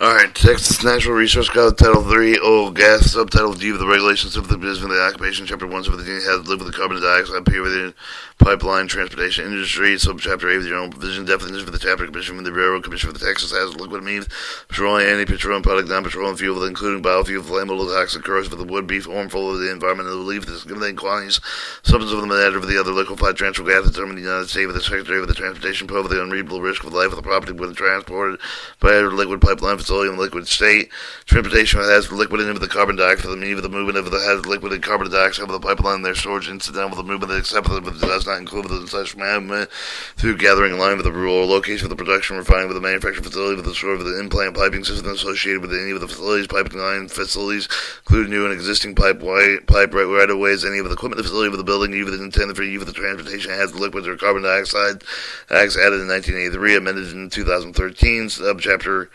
Alright, Texas Natural Resource Code, Title 3, Oil Gas, Subtitle D of the Regulations of the Business of the Occupation, Chapter 1, Subtitle has to live with the carbon dioxide, period, within pipeline, transportation, industry, Subchapter A, with your own provision, definitions for the Chapter, Commission for the Railroad, Commission for the Texas Hazardous Liquid Means, petroleum, anti-petroleum product, non-petroleum fuel, including biofuel, flammable, toxic, corrosive for the wood, beef, harmful of the environment, and the leaf, the significant quantities, substance of the matter of the other liquefied transfer gas determined in the United States with the Secretary of the Transportation, provide the unreasonable risk of the life of the property when transported by a liquid pipeline facility in the liquid state. Transportation of hazardous liquid into the carbon dioxide for the means of the movement of the hazardous liquid and carbon dioxide of the pipeline and their storage incidental with the movement except that it does not include the such movement through gathering in line with the rule or location of the production, refining with the manufacturing facility with the storage of the implant piping system associated with any of the facilities, piping line facilities, including new and existing pipe right of ways, any of the equipment facility of the building, even intended for use of the transportation hazardous liquids or carbon dioxide. Acts added in 1983, amended in 2013, subchapter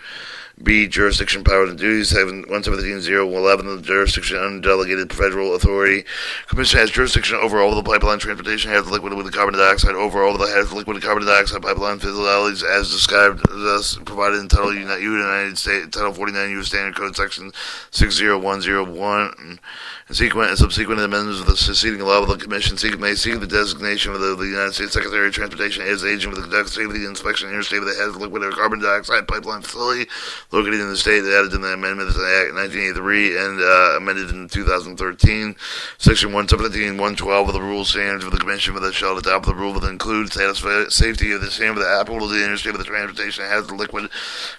B. Jurisdiction, powers and duties, 117.011, the jurisdiction undelegated federal authority. Commission has jurisdiction over all the pipeline transportation, has liquid with the carbon dioxide, over all the has liquid and carbon dioxide pipeline facilities as described, thus provided in Title United States, Title 49 U.S. Standard Code, Section 60101. And subsequent amendments of the succeeding law of the Commission may seek the designation of the United States Secretary of Transportation as agent with the conduct safety inspection interstate that has liquid or carbon dioxide pipeline facility located in the state that added in the amendment to the Act 1983 and amended in 2013. Section 117 112 of the rules standards of the Commission for the shall adopt the rule that include safety of the same of the applicable to the interstate of the transportation has the liquid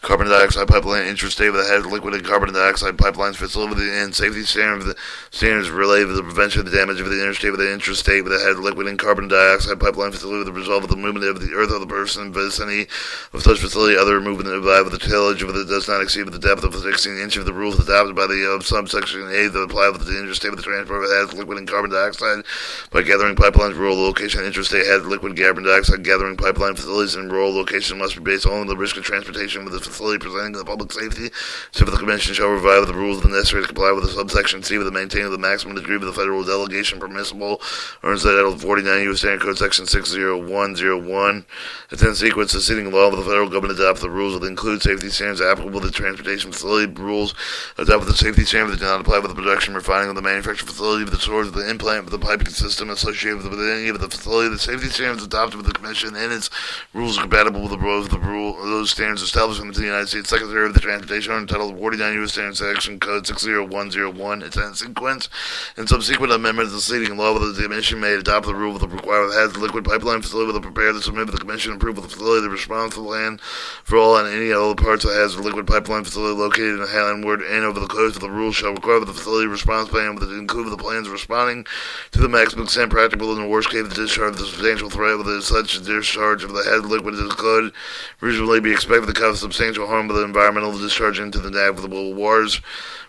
carbon dioxide pipeline interstate that has liquid and carbon dioxide pipelines facility and safety standards related to the prevention of the damage of the interstate with the intrastate that has liquid and carbon dioxide pipeline facility with the result of the movement of the earth of the person vicinity of such facility, other movement of the tillage of the does not exceed the depth of 16 inches of the rules adopted by the subsection A that apply with the interstate with the transport that has liquid and carbon dioxide by gathering pipelines. Rural location interstate has liquid carbon dioxide gathering pipeline facilities in rural location must be based only on the risk of transportation with the facility presenting the public safety. So the Commission shall revive the rules necessary to comply with the subsection C with the maintaining of the maximum degree of the federal delegation permissible or inside Title 49 U.S. Standard Code Section 60101. Attend sequence succeeding law of the federal government adopt the rules that include safety standards applicable to the transportation facility. Rules adopt the safety standards that do not apply with the production, refining of the manufacturing facility, with the storage of the implant, with the piping system associated with any of the facility. The safety standards adopted with the Commission and its rules are compatible with the rules of those standards established under the United States Secretary of the Transportation under Title 49 U.S. Standard Section Code 60101. Attend sequence and subsequent amendments to the succeeding law with the Commission may adopt the rule with the requirement that has the liquid pipeline facility with the prepare to submit to the Commission approve of the facility the response to the land for all and any other parts that has the liquid pipeline facility located in the Highlandward and over the coast of the rules shall require the facility response plan with include the plans responding to the maximum extent practicable in the worst case of the discharge of the substantial threat with such discharge of the head liquid as could reasonably be expected to cause substantial harm to the environmental discharge into the navigable waters.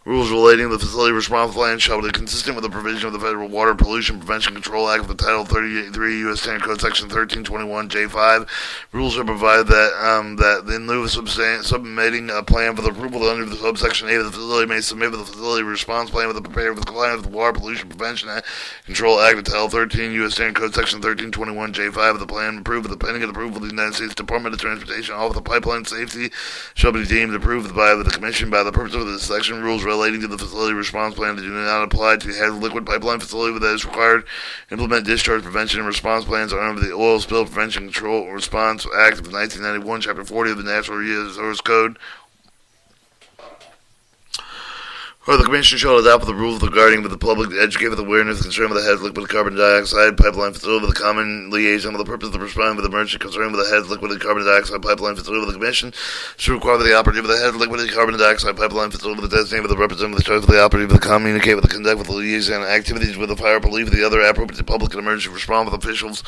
Rules relating to the facility response plan shall be consistent with the provision of the Federal Water Pollution Prevention Control Act of the Title 33 U.S. Standard Code Section 1321 J5. Rules are provided that in lieu of submitting a plan for the approval under the subsection A of the facility may submit with the facility response plan with the prepared with compliance with the Water Pollution Prevention Control Act of Title 13 U.S. Standard Code Section 1321 J5 of the plan approved with the pending approval of the United States Department of Transportation. All of the pipeline safety shall be deemed approved by the Commission by the purpose of this section. Rules relating to the facility response plan that do not apply to the liquid pipeline facility that is required. Implement discharge prevention and response plans under the Oil Spill Prevention Control Response Act of 1991, Chapter 40 of the Natural Resource Code. Or the Commission shall adopt the rules regarding the public to educate with awareness concerned with the heads liquid carbon dioxide pipeline facility with the common liaison with the purpose of responding with emergency concern with the heads liquid carbon dioxide pipeline facility with the Commission should require the operative of the heads liquid carbon dioxide pipeline facility with the designated with the representative of the charge of the operative of the communicate with the conduct with the liaison activities with the fire police with the other appropriate public and emergency response with officials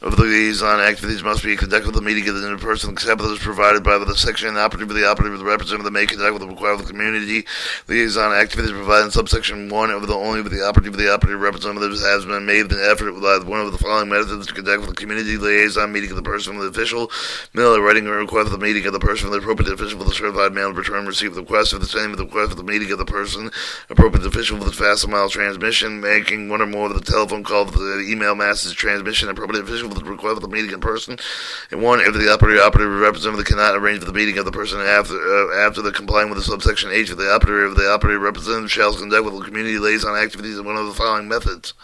of the liaison activities must be conducted with the meeting of the person except those provided by the section operative of the representative that may conduct with the required of the community liaison activities provided in subsection 1 of the only with the operative representatives has been made an effort with one of the following methods to conduct with the community liaison meeting of the person with the official mail writing or request of the meeting of the person with the appropriate official with the certified mail return receive the request of the same with the request of the meeting of the person appropriate official with the fast mile transmission making one or more of the telephone call with the email message transmission appropriate official with the request of the meeting in person. And 1, if the operative representative cannot arrange for the meeting of the person after the complying with the subsection H of the operative representative shall conduct with the community liaison activities in one of the following methods: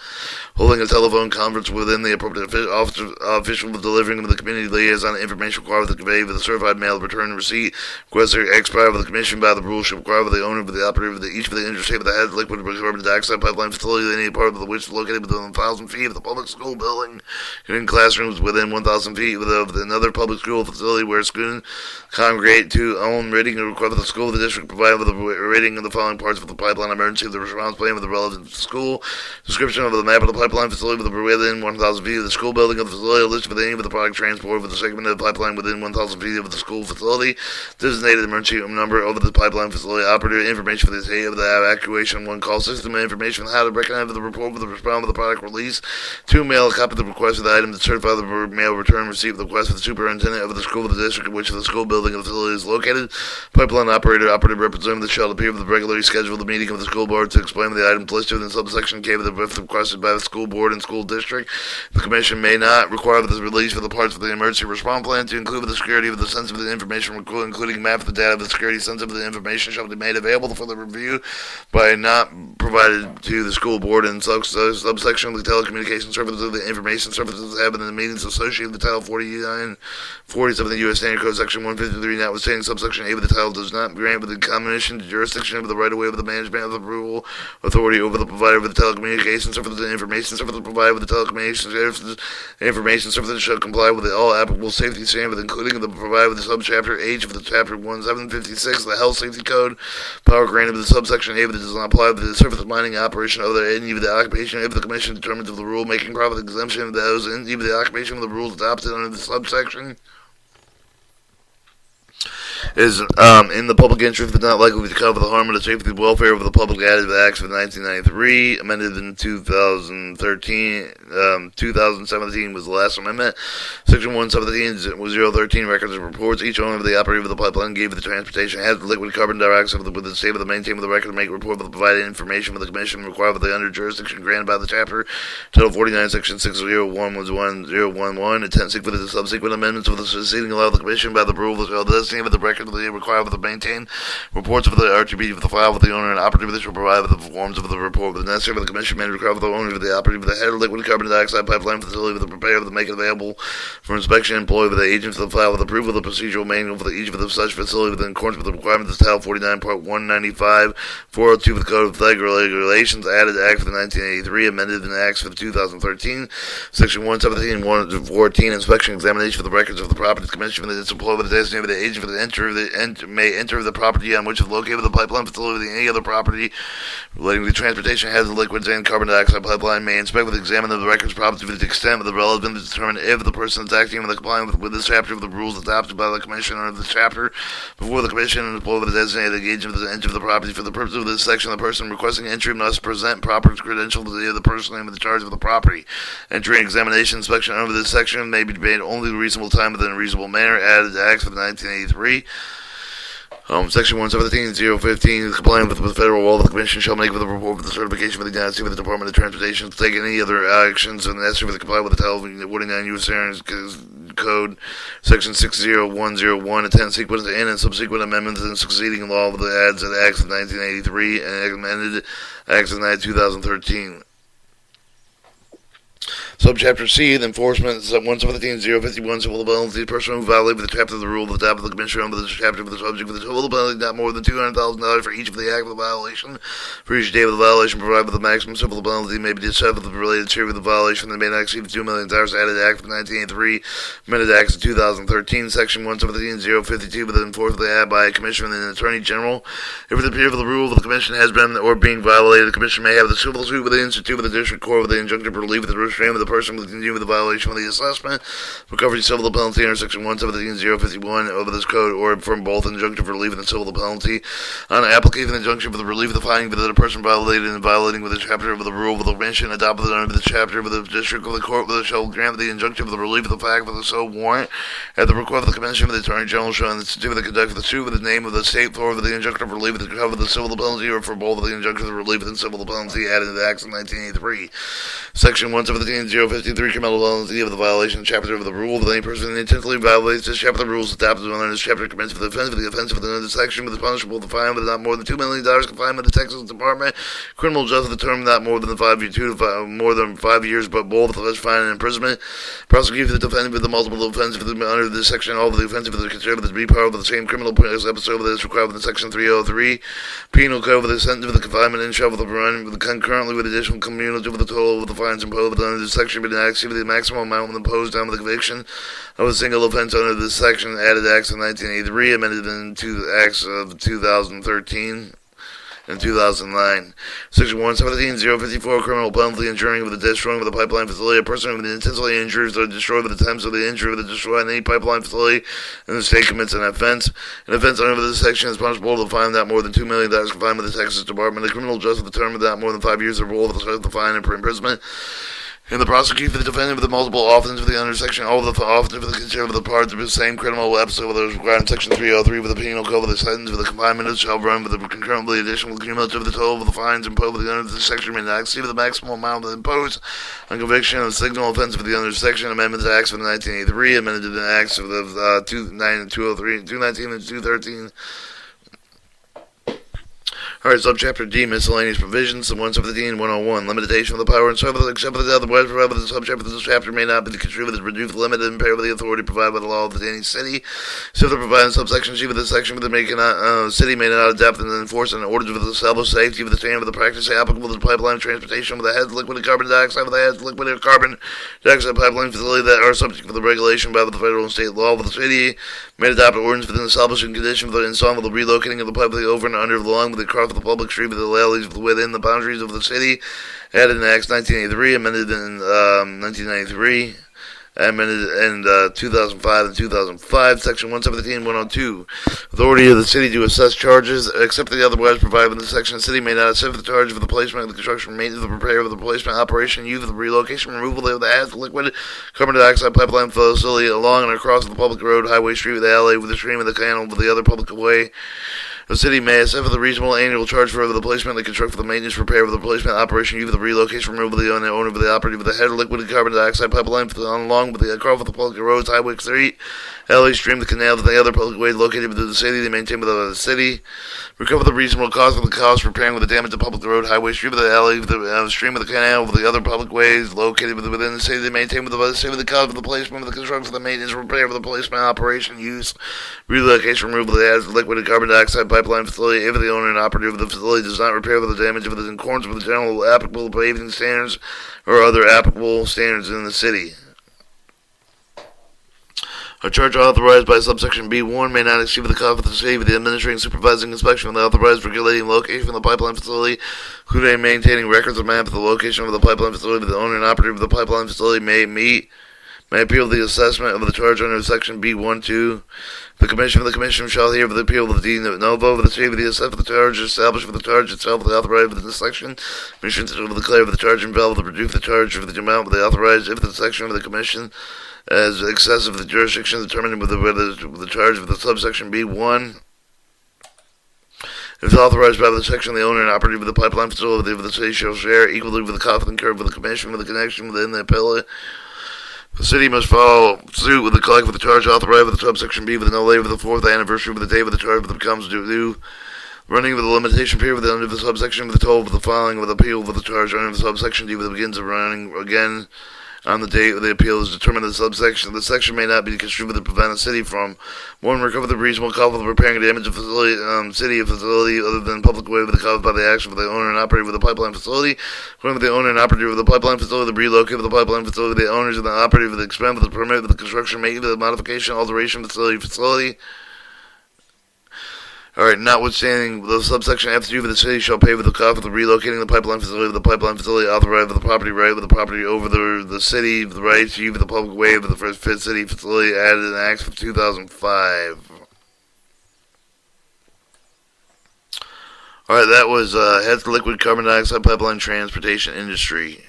holding a telephone conference within the appropriate official with delivering of the community liaison information required with the convey with a certified mail return receipt requested expired with the commission by the rules shall require with the owner of the operator of each of the interstate that has liquid carbon dioxide pipeline facility any part of which is located within 1,000 feet of the public school building, including classrooms within 1,000 feet of another public school facility where students congregate to own rating and require the school of the district provide with a rating of the following parts of the pipeline emergency of the response plan with the relevant school, description of the map of the pipeline facility within 1,000 feet of the school building of the facility, a list of any of the product transport with the segment of the pipeline within 1,000 feet of the school facility, designated emergency number over the pipeline facility, operator information for the state of the evacuation, 1, call system information on how to recognize the report with the respond with the product release, 2, mail a copy of the request of the item to certify the mail return receipt of the request for the superintendent of the school of the district in which the school building of the facility is located, pipeline operative representative shall appear with the regularly scheduled meeting of the school board to explain the items listed in subsection K of the requested by the school board and school district. The commission may not require the release for the parts of the emergency response plan to include the security of the sensitive information, including map of the data of the security sensitive of the information shall be made available for the review by not provided to the school board and subsection of the telecommunications services of the information services have in the meetings associated with Title 47 of the U.S. Standard Code Section 153, notwithstanding subsection A of the title does not grant with the combination to jurisdiction of the right-of-way of the management of the approval authority over the provider of the telecommunications services and information services provided with the telecommunications services information services shall comply with all applicable safety standards, including the provided with the subchapter H of the chapter 1756 of the Health Safety Code. Power granted with the subsection A, but it does not apply to the surface mining operation of any of the occupation if the commission determines of the rule making profit exemption of those any of the occupation of the rules adopted under the subsection is in the public interest but not likely to cover the harm or the safety and welfare of the public added to the Acts of 1993, amended in 2013. 2017 was the last amendment. Section 117 was 013 records and reports. Each owner of the operator of the pipeline gave the transportation has the liquid carbon dioxide with the state of the maintain with the record to make a report with the provided information for the commission required with the under jurisdiction granted by the chapter. Title 49, Section 601.1011, intent sequence and subsequent amendments of the succeeding law of the commission by the rule of the destiny of the record required with the maintain reports of the RTB of the file with the owner and operative this will provide with the forms of the report with the necessary for the commission may require with the owner of the operative of the head of liquid carbon dioxide pipeline facility with the preparer of the make it available for inspection employed with the agents of the file with approval of the procedural manual for each of the such facility within accordance with the requirements of Title 49.195 402 of the Code of Flag Regulations added to Act for the 1983 amended in the Acts for the 2013 Section 117 and 114 inspection examination for the records of the property commission for the employed with the designated the agent for the may enter the property on which is located the pipeline facility any other property relating to transportation hazardous liquids and carbon dioxide pipeline may inspect with examine the records property to the extent of the relevant to determine if the person is acting in the compliance with this chapter of the rules adopted by the commission under the chapter before the commission and employed with the designated agent for the entry of the property for the purpose of this section the person requesting entry must present proper credentials to the person in the charge of the property. Entry and examination inspection under this section may be made only in a reasonable time within a reasonable manner added to Acts of 1983. Section 117.015, complying with the federal law, the commission shall make with a report for the certification for the United States with the Department of Transportation to take any other actions necessary for the comply with the Title 49 U.S. Code, Section 60101, attend sequence in and subsequent amendments and succeeding law of the adds and Acts of 1983 and amended Acts of 2013. Subchapter C, the enforcement, 117.051, civil penalty. The person who violated the chapter of the rule of the top of the commission under the chapter of the subject with the civil penalty not more than $200,000 for each of the act of the violation. For each day of the violation, provided with the maximum civil penalty may be discovered with the related share of the violation that may not exceed $2 million. Added Act of 1983, amended Acts of 2013, Section 117.052, with the enforcement of the act by a commissioner and an attorney general. If the period of the rule of the commission has been or being violated, the commission may have the civil suit with the institute with the district court with the injunctive relief with the restraint of the person will continue with the violation of the assessment, recovery civil penalty under Section 117.051 of this code, or from both injunctive relief and the civil penalty. On application of the injunction for the relief of the finding that a person violated and violating with the chapter of the rule of the commission adopted under the chapter of the district of the court shall grant the injunction of the relief of the fact of the so warrant at the request of the commission of the attorney general shall institute the conduct of the suit with the name of the state for the injunction of relief of the cover of the civil penalty, or for both of the injunction of the relief of the civil penalty added to the Acts of 1983. Section 117.053 053 criminal penalty of the violation chapter of the rule that any person who intentionally violates this chapter of the rules adopted under this chapter commits for the offense of the section with the punishable the fine with not more than $2 million confinement of the Texas Department criminal justice the term not more than 5 years but both less fine and imprisonment. Prosecute for the defendant with the multiple offense under this section all of the offense of the considered to be part of the same criminal episode that is required within section 303 penal code for the sentence of the confinement and shall with the run concurrently with additional cumulative of the total of the fines imposed under this section but exceed the maximum amount imposed down with the conviction of a single offense under this section. Added acts of 1983, amended into acts of 2013 and 2009. Section 117.054 criminal penalty injuring with the destroying of the pipeline facility. A person who intentionally injures or destroyed with attempts of the injury with the destroy any pipeline facility in the state commits an offense. An offense under this section is punishable with a fine not more than $2 million confined with the Texas Department. The criminal justice with the term of not more than 5 years of rule with the fine and imprisonment. And the prosecute for the defendant with the multiple offenses for the under section, all of the offenses for the considered of the parts of the same criminal episode with those required in section 303 with the penal code with the sentence for the confinement shall run with the concurrently additional cumulative of the total of the fines imposed with the under this section may not exceed the maximum amount imposed on conviction of signal offense for the under section. Amendments to acts for the 1983 amended to the acts of the 203, 219 and 213. Alright, subchapter D, miscellaneous provisions, 117, 101, limitation of the power and so forth, except for the otherwise provided by the subchapter of this chapter may not be contributed, reduced, limited, impaired by the authority provided by the law of the any city. So the provided in subsection G with this section, but the city may not adapt and enforce an order to establish safety with the standard of the practice applicable to the pipeline transportation with the heads liquid and carbon dioxide with the heads liquid and carbon dioxide pipeline facility that are subject to the regulation by the federal and state law with the city may adopt ordinance within the establishing condition for the installing of the relocating of the pipeline over and under the along with the across the public street with the alleys within the boundaries of the city, added in Acts 1983, amended in 1993, amended in 2005 and 2005, Section 117, 102. Authority of the city to assess charges, except the otherwise provided in the section. The city may not accept the charge for the placement of the construction, maintenance, the repair of the replacement, operation, use of the relocation, removal of the hazardous liquid, carbon dioxide pipeline facility along and across the public road, highway, street, with the alley, with the stream, and the canal, with the other public way. The city may accept for the reasonable annual charge for the placement, the construct for the maintenance, repair of the replacement, operation, use of the relocation, removal of the owner of the operative of the head liquid and carbon dioxide pipeline along with the across the public roads, highway, street, alley, stream, the canal, and the other public ways located within the city. They maintain within the city. Recover the reasonable cost of the cost repairing with the damage to public road, highway, stream, of the alley, the stream of the canal, with the other public ways located within the city. They maintain with the city the cost of the placement, of the construction, of the maintenance, repair of the placement, operation, use, relocation, removal of the hazardous liquid and carbon dioxide pipeline facility. If the owner and operative of the facility does not repair the damage if it is in accordance with the general applicable paving standards or other applicable standards in the city. A charge authorized by subsection B1 may not exceed the cost of the city with the administrating, supervising, inspection of the authorized regulating location of the pipeline facility, including maintaining records of map of the location of the pipeline facility. With the owner and operative of the pipeline facility may appeal the assessment of the charge under section B1-2. The commission shall hear the appeal of the deed no vote of the city with the assessment of the charge established for the charge itself of the authorized within the section. Commission will declare the charge invalid to reduce the charge for the amount of the authorized if the section of the commission as excessive of the jurisdiction determined with the charge of the subsection B1. If it's authorized by the section, the owner and operative of the pipeline facility of the city shall share equally with the cost incurred with the commission with the connection within the appellate. The city must follow suit with the collect with the charge authorized with the subsection B with no later than the 4th anniversary of the day of the charge becomes due, running with the limitation period with the under the subsection with the total of the filing with appeal with the charge under the subsection D with the begins of running again on the date of the appeal is determined the subsection. The section may not be construed to prevent a city from 1. Recover the reasonable cost of repairing the damage of facility, city of facility other than public way with the caused by the action of the owner and operator of the pipeline facility. According to the owner and operator of the pipeline facility, the relocate of the pipeline facility, the owners and the operator of the expense of the permit of the construction, maintenance, the modification, alteration of the facility. Alright, notwithstanding the subsection F2 for the city shall pay for the cost of the relocating the pipeline facility authorized with the property right with the property over the city, the right to use the public way of the first fit city facility added in Acts of 2005. Alright, that was Heads Liquid Carbon Dioxide Pipeline Transportation Industry.